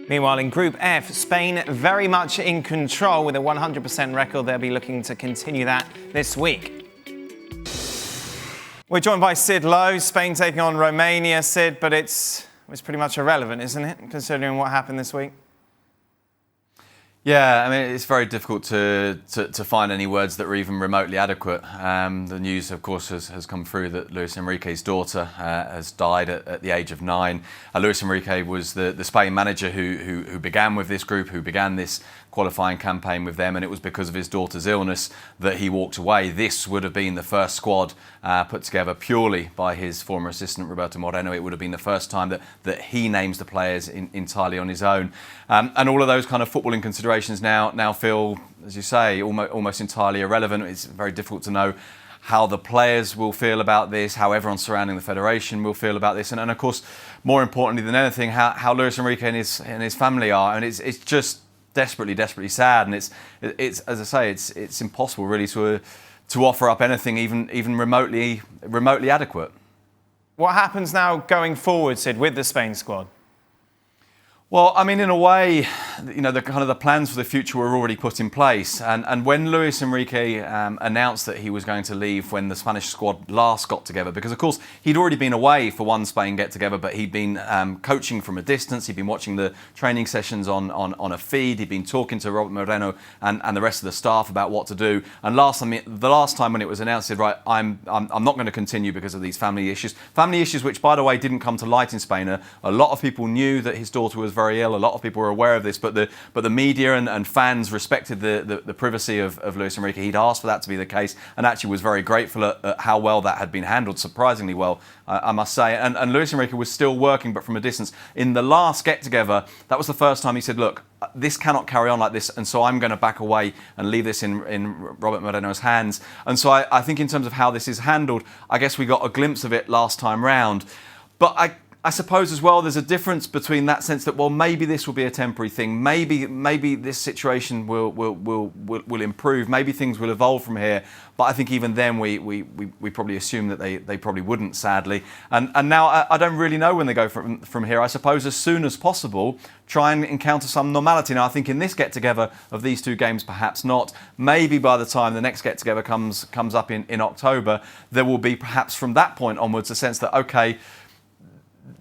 Meanwhile, in Group F, Spain very much in control with a 100% record. They'll be looking to continue that this week. We're joined by Sid Lowe. Spain taking on Romania, Sid, but it's pretty much irrelevant, isn't it, considering what happened this week? Yeah, I mean, it's very difficult to find any words that are even remotely adequate. The news, of course, has come through that Luis Enrique's daughter has died at the age of 9. Luis Enrique was the Spain manager who began with this group, who began this qualifying campaign with them, and it was because of his daughter's illness that he walked away. This would have been the first squad put together purely by his former assistant, Roberto Moreno. It would have been the first time that he names the players entirely on his own. And all of those kind of footballing considerations now feel, as you say, almost entirely irrelevant. It's very difficult to know how the players will feel about this, how everyone surrounding the federation will feel about this, and of course, more importantly than anything, how Luis Enrique and his family are. And it's just desperately sad, and it's as I say, it's impossible really to offer up anything even remotely adequate. What happens now going forward, Sid, with the Spain squad? Well, I mean, in a way, you know, the plans for the future were already put in place. And when Luis Enrique announced that he was going to leave when the Spanish squad last got together, because of course he'd already been away for one Spain get-together, but he'd been coaching from a distance. He'd been watching the training sessions on a feed. He'd been talking to Robert Moreno and the rest of the staff about what to do. And the last time when it was announced, he said, right, I'm not going to continue because of these family issues. Family issues which, by the way, didn't come to light in Spain. A lot of people knew that his daughter was very ill. A lot of people were aware of this, but the media and fans respected the privacy of Luis Enrique. He'd asked for that to be the case, and actually was very grateful at how well that had been handled, surprisingly well, I must say. And Luis Enrique was still working, but from a distance. In the last get-together, that was the first time he said, look, this cannot carry on like this, and so I'm going to back away and leave this in Robert Moreno's hands. And so I think in terms of how this is handled, I guess we got a glimpse of it last time round. But I suppose as well there's a difference between that sense that, well, maybe this will be a temporary thing, maybe this situation will improve, maybe things will evolve from here. But I think even then we probably assume that they probably wouldn't, sadly. And now I don't really know when they go from here. I suppose as soon as possible, try and encounter some normality. Now I think in this get-together of these two games, perhaps not. Maybe by the time the next get-together comes up in October, there will be perhaps from that point onwards a sense that, okay,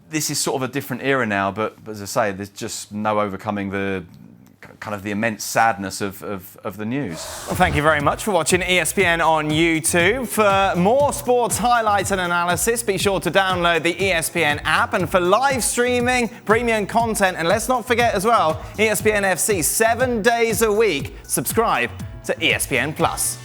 this is sort of a different era now, but as I say, there's just no overcoming the immense sadness of the news. Well, thank you very much for watching ESPN on YouTube. For more sports highlights and analysis, be sure to download the ESPN app. And for live streaming, premium content, and let's not forget as well, ESPNFC 7 days a week. Subscribe to ESPN+.